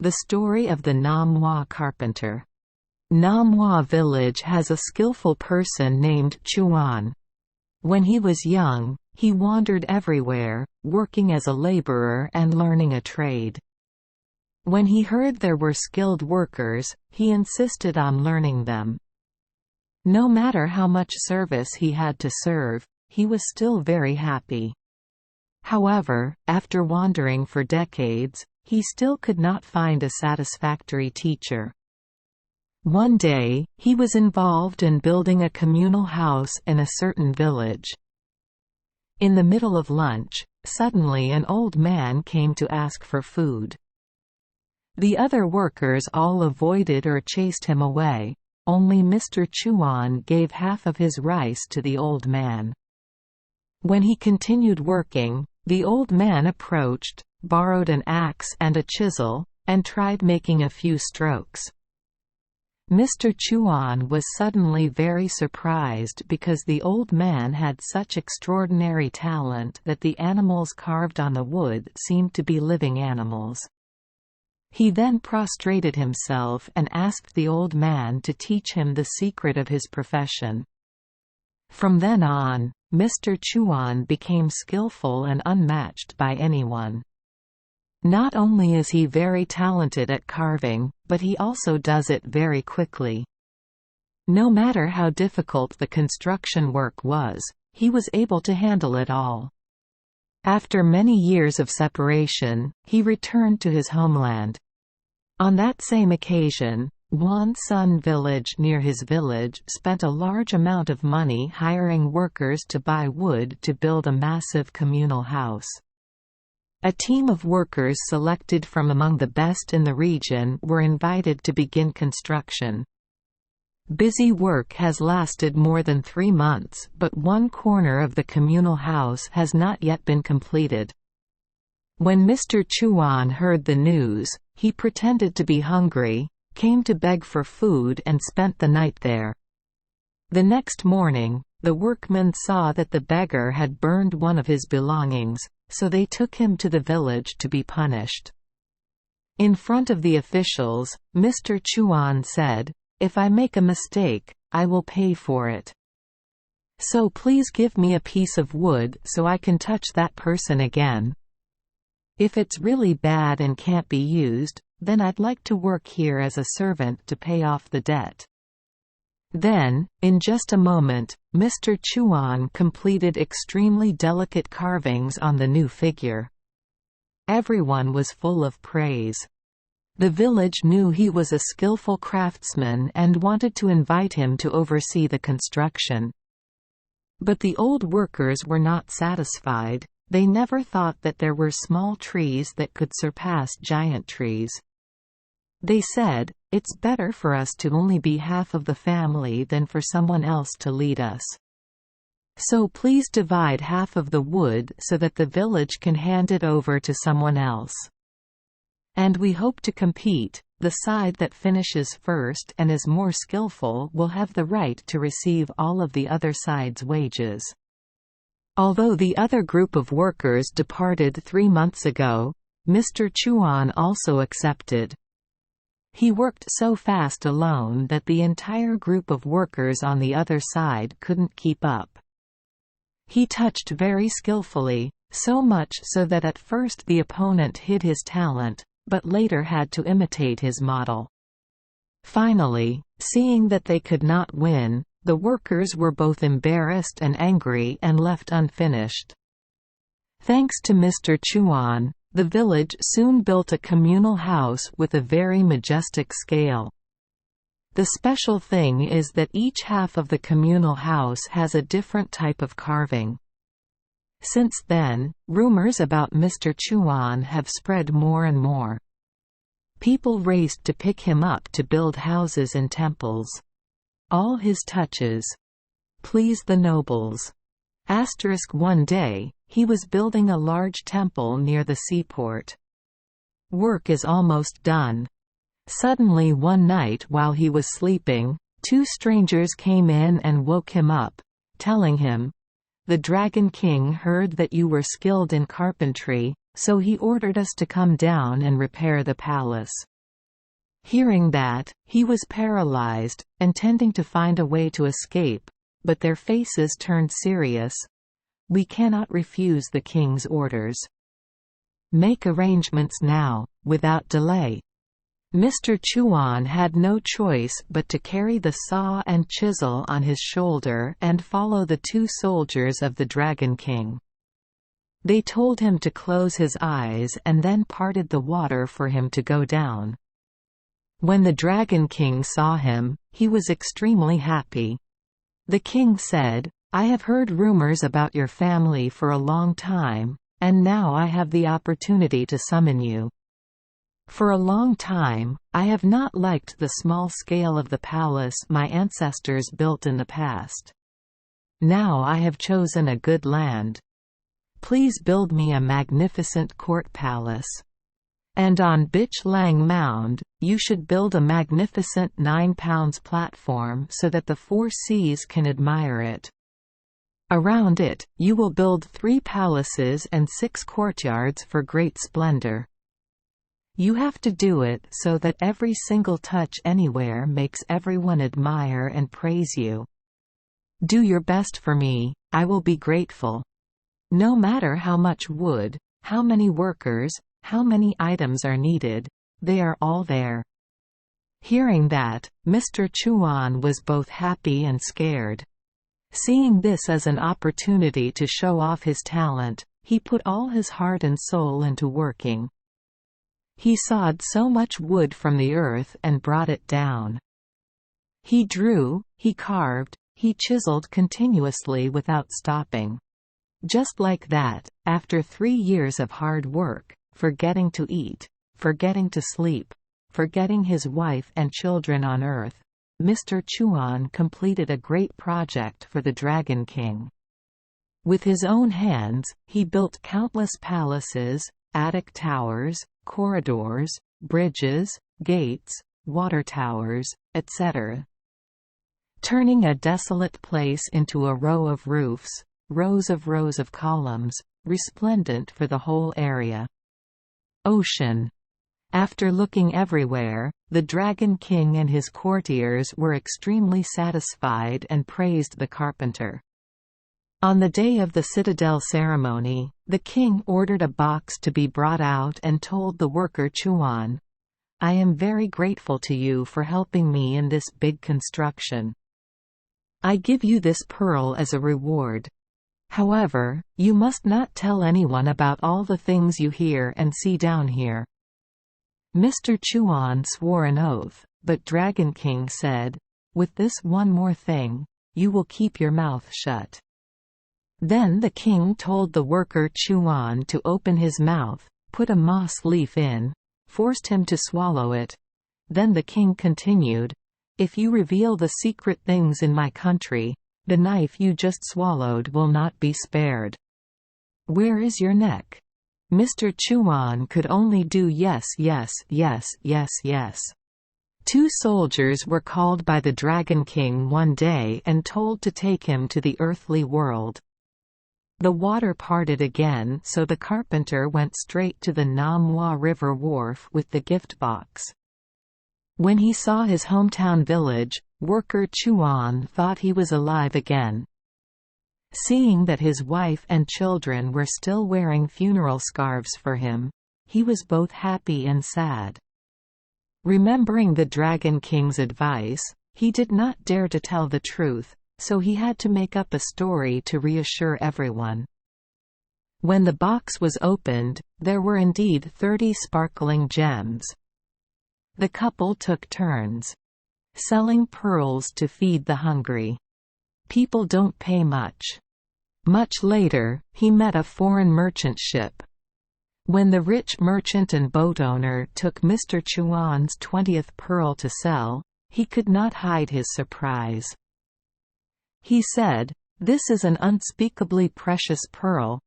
The story of the Nam Hoa carpenter. Nam Hoa village has a skillful person named Chuan. When he was young, he wandered everywhere, working as a laborer and learning a trade. When he heard there were skilled workers, he insisted on learning them. No matter how much service he had to serve, he was still very happy. However, after wandering for decades, he still could not find a satisfactory teacher. One day, he was involved in building a communal house in a certain village. In the middle of lunch, suddenly an old man came to ask for food. The other workers all avoided or chased him away. Only Mr. Chuan gave half of his rice to the old man. When he continued working, the old man approached, borrowed an axe and a chisel, and tried making a few strokes. Mr. Chuan was suddenly very surprised because the old man had such extraordinary talent that the animals carved on the wood seemed to be living animals. He then prostrated himself and asked the old man to teach him the secret of his profession. From then on, Mr. Chuan became skillful and unmatched by anyone. Not only is he very talented at carving, but he also does it very quickly. No matter how difficult the construction work was, he was able to handle it all. After many years of separation, he returned to his homeland. On that same occasion, Wan Sun village near his village spent a large amount of money hiring workers to buy wood to build a massive communal house. A team of workers selected from among the best in the region were invited to begin construction. Busy work has lasted more than 3 months, but one corner of the communal house has not yet been completed. When Mr. Chuan heard the news, he pretended to be hungry, came to beg for food and spent the night there. The next morning, the workmen saw that the beggar had burned one of his belongings, so they took him to the village to be punished. In front of the officials, Mr. Chuan said, "If I make a mistake, I will pay for it. So please give me a piece of wood so I can touch that person again. If it's really bad and can't be used, then I'd like to work here as a servant to pay off the debt." Then, in just a moment, Mr. Chuan completed extremely delicate carvings on the new figure. Everyone was full of praise. The village knew he was a skillful craftsman and wanted to invite him to oversee the construction. But the old workers were not satisfied. They never thought that there were small trees that could surpass giant trees. They said, "It's better for us to only be half of the family than for someone else to lead us. So please divide half of the wood so that the village can hand it over to someone else. And we hope to compete. The side that finishes first and is more skillful will have the right to receive all of the other side's wages." Although the other group of workers departed 3 months ago, Mr. Chuan also accepted. He worked so fast alone that the entire group of workers on the other side couldn't keep up. He touched very skillfully, so much so that at first the opponent hid his talent, but later had to imitate his model. Finally, seeing that they could not win, the workers were both embarrassed and angry and left unfinished. Thanks to Mr. Chuan, the village soon built a communal house with a very majestic scale. The special thing is that each half of the communal house has a different type of carving. Since then, rumors about Mr. Chuan have spread more and more. People raced to pick him up to build houses and temples. All his touches pleased the nobles. One day, he was building a large temple near the seaport. Work is almost done. Suddenly one night while he was sleeping, 2 strangers came in and woke him up, telling him, "The Dragon King heard that you were skilled in carpentry, so he ordered us to come down and repair the palace." Hearing that, he was paralyzed, intending to find a way to escape, but their faces turned serious. "We cannot refuse the king's orders. Make arrangements now, without delay." Mr. Chuan had no choice but to carry the saw and chisel on his shoulder and follow the two soldiers of the Dragon King. They told him to close his eyes and then parted the water for him to go down. When the Dragon King saw him, he was extremely happy. The king said, "I have heard rumors about your family for a long time, and now I have the opportunity to summon you. For a long time, I have not liked the small scale of the palace my ancestors built in the past. Now I have chosen a good land. Please build me a magnificent court palace. And on Bitch Lang Mound, you should build a magnificent 9-pound platform so that the 4 seas can admire it. Around it, you will build 3 palaces and 6 courtyards for great splendor. You have to do it so that every single touch anywhere makes everyone admire and praise you. Do your best for me, I will be grateful. No matter how much wood, how many workers, how many items are needed, they are all there." Hearing that, Mr. Chuan was both happy and scared. Seeing this as an opportunity to show off his talent, he put all his heart and soul into working. He sawed so much wood from the earth and brought it down. He drew, he carved, he chiseled continuously without stopping. Just like that, after 3 years of hard work, forgetting to eat, forgetting to sleep, forgetting his wife and children on earth, Mr. Chuan completed a great project for the Dragon King. With his own hands, he built countless palaces, attic towers, corridors, bridges, gates, water towers, etc. Turning a desolate place into a row of roofs, rows of columns, resplendent for the whole area. Ocean. After looking everywhere, the Dragon King and his courtiers were extremely satisfied and praised the carpenter. On the day of the citadel ceremony, the king ordered a box to be brought out and told the worker Chuan, "I am very grateful to you for helping me in this big construction. I give you this pearl as a reward. However, you must not tell anyone about all the things you hear and see down here." Mr. Chuan swore an oath, but Dragon King said, "With this one more thing, you will keep your mouth shut." Then the king told the worker Chuan to open his mouth, put a moss leaf in, forced him to swallow it. Then the king continued, "If you reveal the secret things in my country, the knife you just swallowed will not be spared. Where is your neck?" Mr. Chuan could only do yes, yes, yes, yes, yes. 2 soldiers were called by the Dragon King one day and told to take him to the earthly world. The water parted again, so the carpenter went straight to the Nam Hua River wharf with the gift box. When he saw his hometown village, worker Chuan thought he was alive again. Seeing that his wife and children were still wearing funeral scarves for him, he was both happy and sad. Remembering the Dragon King's advice, he did not dare to tell the truth, so he had to make up a story to reassure everyone. When the box was opened, there were indeed 30 sparkling gems. The couple took turns selling pearls to feed the hungry. People don't pay much. Much later, he met a foreign merchant ship. When the rich merchant and boat owner took Mr. Chuan's 20th pearl to sell, he could not hide his surprise. He said, "This is an unspeakably precious pearl."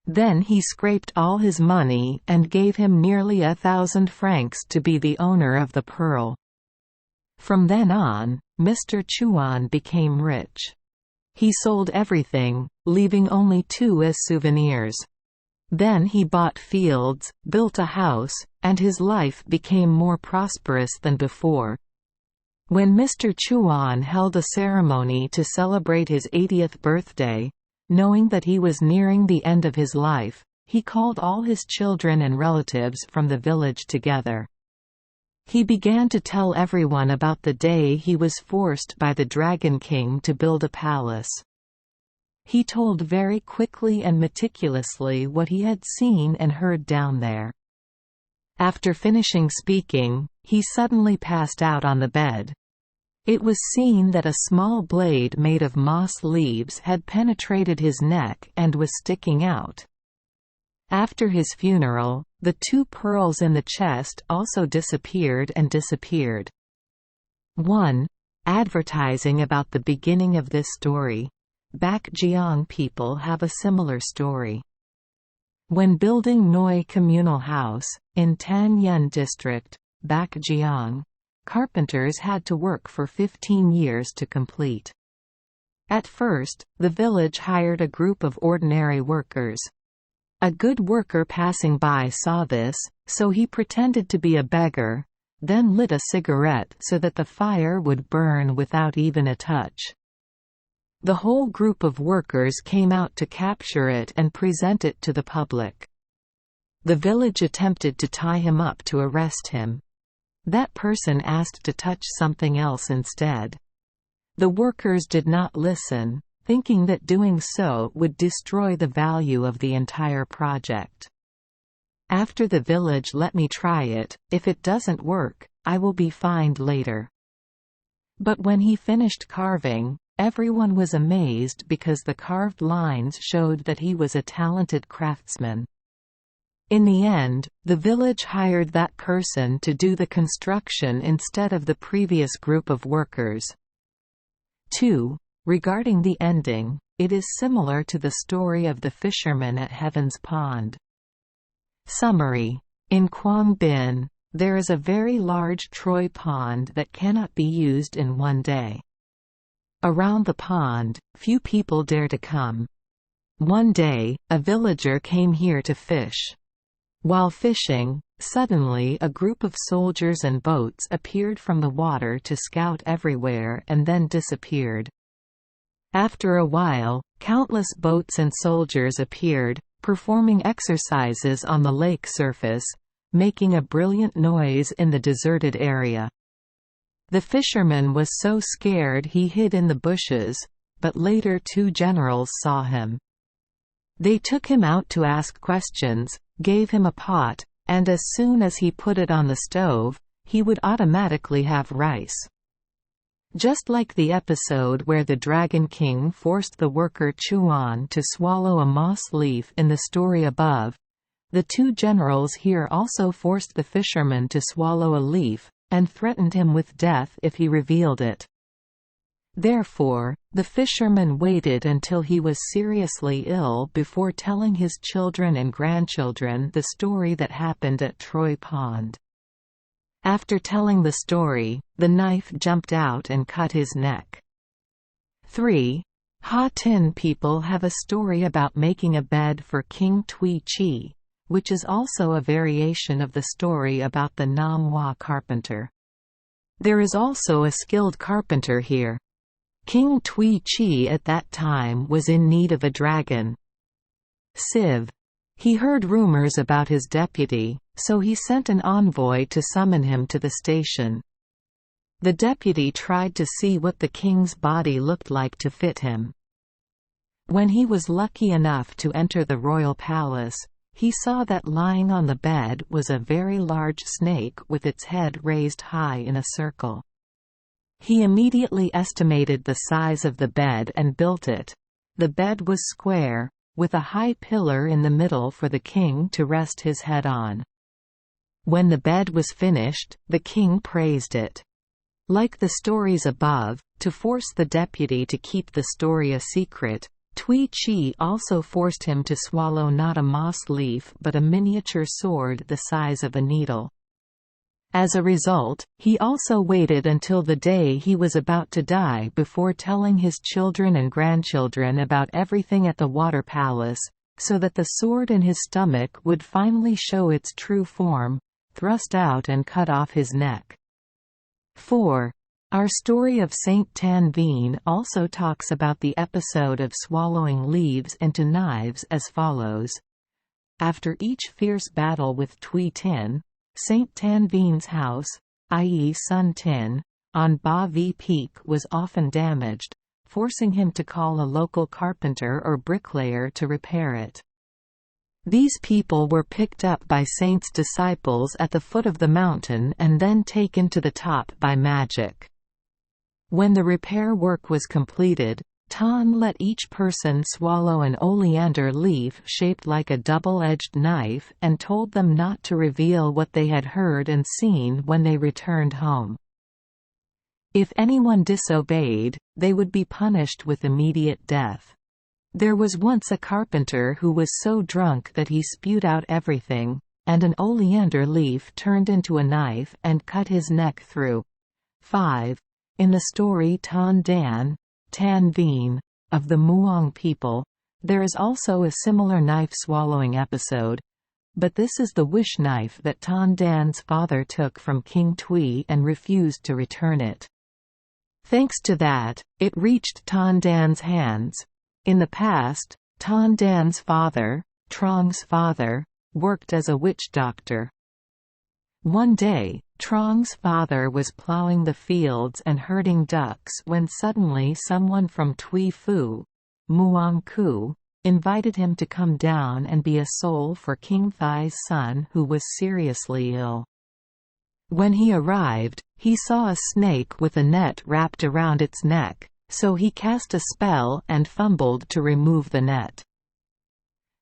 Then he scraped all his money and gave him nearly 1,000 francs to be the owner of the pearl. From then on, Mr. Chuan became rich. He sold everything, leaving only 2 as souvenirs. Then he bought fields, built a house, and his life became more prosperous than before. When Mr. Chuan held a ceremony to celebrate his 80th birthday, knowing that he was nearing the end of his life, he called all his children and relatives from the village together. He began to tell everyone about the day he was forced by the Dragon King to build a palace. He told very quickly and meticulously what he had seen and heard down there. After finishing speaking, he suddenly passed out on the bed. It was seen that a small blade made of moss leaves had penetrated his neck and was sticking out. After his funeral, the 2 pearls in the chest also disappeared and disappeared. 1. Advertising about the beginning of this story. Bac Giang people have a similar story. When building Noi Communal House, in Tan Yen District, Bac Giang, carpenters had to work for 15 years to complete. At first, the village hired a group of ordinary workers. A good worker passing by saw this, so he pretended to be a beggar, then lit a cigarette so that the fire would burn without even a touch. The whole group of workers came out to capture it and present it to the public. The village attempted to tie him up to arrest him. That person asked to touch something else instead. The workers did not listen, thinking that doing so would destroy the value of the entire project. After the village let me try it, if it doesn't work, I will be fined later. But when he finished carving, everyone was amazed because the carved lines showed that he was a talented craftsman. In the end, the village hired that person to do the construction instead of the previous group of workers. 2. Regarding the ending, it is similar to the story of the fisherman at Heaven's Pond. Summary. In Quang Binh, there is a very large Troy pond that cannot be used in one day. Around the pond, few people dare to come. One day, a villager came here to fish. While fishing, suddenly a group of soldiers and boats appeared from the water to scout everywhere and then disappeared. After a while, countless boats and soldiers appeared, performing exercises on the lake surface, making a brilliant noise in the deserted area. The fisherman was so scared he hid in the bushes, but later 2 generals saw him. They took him out to ask questions, gave him a pot, and as soon as he put it on the stove, he would automatically have rice. Just like the episode where the Dragon King forced the worker Chuan to swallow a moss leaf in the story above, the 2 generals here also forced the fisherman to swallow a leaf, and threatened him with death if he revealed it. Therefore, the fisherman waited until he was seriously ill before telling his children and grandchildren the story that happened at Troy Pond. After telling the story, the knife jumped out and cut his neck. 3. Ha Tin people have a story about making a bed for King Tui Chi, which is also a variation of the story about the Nam Hua carpenter. There is also a skilled carpenter here. King Tui Chi at that time was in need of a dragon. Civ. He heard rumors about his deputy, so he sent an envoy to summon him to the station. The deputy tried to see what the king's body looked like to fit him. When he was lucky enough to enter the royal palace, he saw that lying on the bed was a very large snake with its head raised high in a circle. He immediately estimated the size of the bed and built it. The bed was square, with a high pillar in the middle for the king to rest his head on. When the bed was finished, the king praised it. Like the stories above, to force the deputy to keep the story a secret, Tui Chi also forced him to swallow not a moss leaf but a miniature sword the size of a needle. As a result, he also waited until the day he was about to die before telling his children and grandchildren about everything at the Water Palace, so that the sword in his stomach would finally show its true form, thrust out and cut off his neck. 4. Our story of Saint Tan Vien also talks about the episode of swallowing leaves into knives as follows. After each fierce battle with Tui Tin, Saint Tan Vien's house, i.e. Sun Tin, on Ba Vi Peak was often damaged, forcing him to call a local carpenter or bricklayer to repair it. These people were picked up by Saint's disciples at the foot of the mountain and then taken to the top by magic. When the repair work was completed, Tan let each person swallow an oleander leaf shaped like a double-edged knife and told them not to reveal what they had heard and seen when they returned home. If anyone disobeyed, they would be punished with immediate death. There was once a carpenter who was so drunk that he spewed out everything, and an oleander leaf turned into a knife and cut his neck through. 5. In the story Tan Dan, Tan Vien, of the Muong people, there is also a similar knife-swallowing episode, but this is the wish knife that Tan Dan's father took from King Tui and refused to return it. Thanks to that, it reached Tan Dan's hands. In the past, Tan Dan's father, Trong's father, worked as a witch doctor. One day, Trong's father was plowing the fields and herding ducks when suddenly someone from Tui Fu, Muong Ku, invited him to come down and be a soul for King Thai's son who was seriously ill. When he arrived, he saw a snake with a net wrapped around its neck, so he cast a spell and fumbled to remove the net.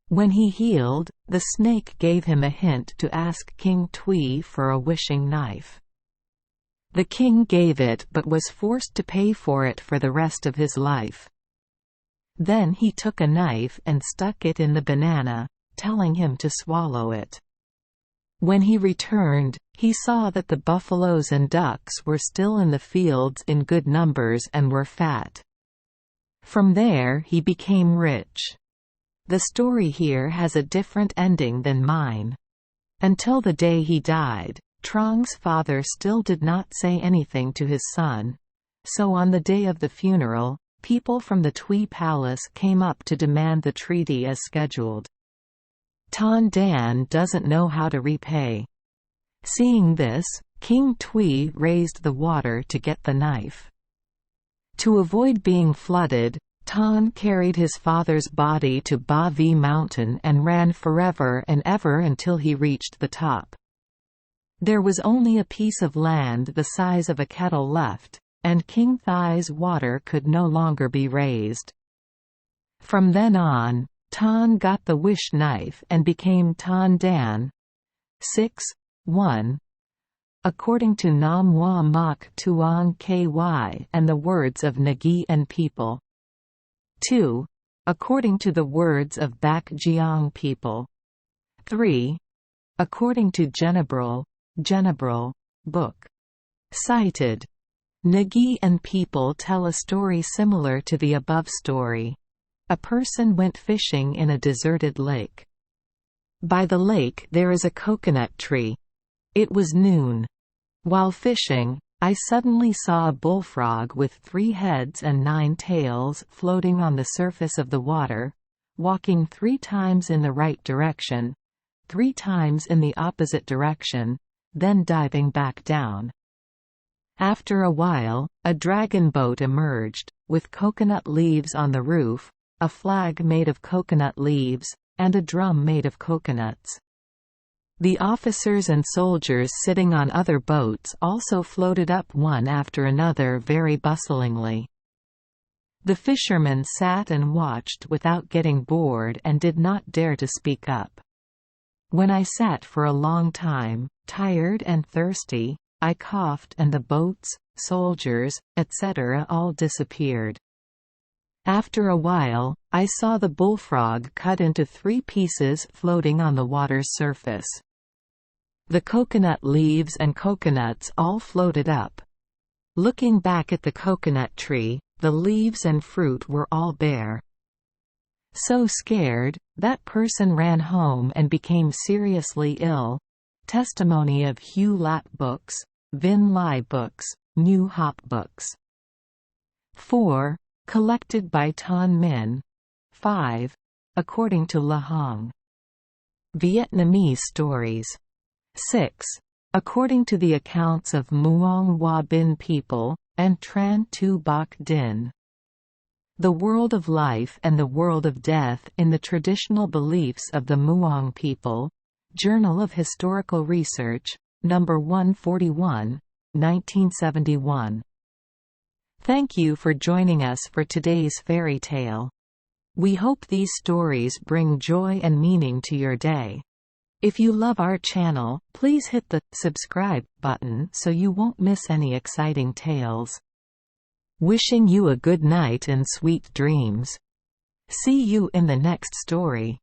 When he healed, the snake gave him a hint to ask King Tui for a wishing knife. The king gave it but was forced to pay for it for the rest of his life. Then he took a knife and stuck it in the banana, telling him to swallow it. When he returned, he saw that the buffaloes and ducks were still in the fields in good numbers and were fat. From there he became rich. The story here has a different ending than mine. Until the day he died, Trong's father still did not say anything to his son, so on the day of the funeral, people from the Tui palace came up to demand the treaty as scheduled. Tan Dan doesn't know how to repay. Seeing this, King Tui raised the water to get the knife. To avoid being flooded, Tan carried his father's body to Ba Vi Mountain and ran forever and ever until he reached the top. There was only a piece of land the size of a kettle left, and King Thai's water could no longer be raised. From then on, Tan got the wish knife and became Tan Dan. 6. 1. According to Nam Wa Mak Tuong Ky and the words of Nagi and people. 2. According to the words of Bak Jiang people. 3. According to Genebril, book. Cited. Nagi and people tell a story similar to the above story. A person went fishing in a deserted lake. By the lake there is a coconut tree. It was noon. While fishing, I suddenly saw a bullfrog with 3 heads and 9 tails floating on the surface of the water, walking 3 times in the right direction, 3 times in the opposite direction, then diving back down. After a while, a dragon boat emerged, with coconut leaves on the roof, a flag made of coconut leaves, and a drum made of coconuts. The officers and soldiers sitting on other boats also floated up one after another very bustlingly. The fishermen sat and watched without getting bored and did not dare to speak up. When I sat for a long time, tired and thirsty, I coughed and the boats, soldiers, etc. all disappeared. After a while, I saw the bullfrog cut into 3 pieces floating on the water's surface. The coconut leaves and coconuts all floated up. Looking back at the coconut tree, the leaves and fruit were all bare. So scared, that person ran home and became seriously ill. Testimony of Hugh Lat Books, Vin Lai Books, New Hop Books. 4. Collected by Ton Minh. 5. According to La Hong. Vietnamese stories. 6. According to the accounts of Muong Hoa Bin people, and Tran Tu Bok Din. The World of Life and the World of Death in the Traditional Beliefs of the Muong People. Journal of Historical Research, No. 141, 1971. Thank you for joining us for today's fairy tale. We hope these stories bring joy and meaning to your day. If you love our channel, please hit the subscribe button so you won't miss any exciting tales. Wishing you a good night and sweet dreams. See you in the next story.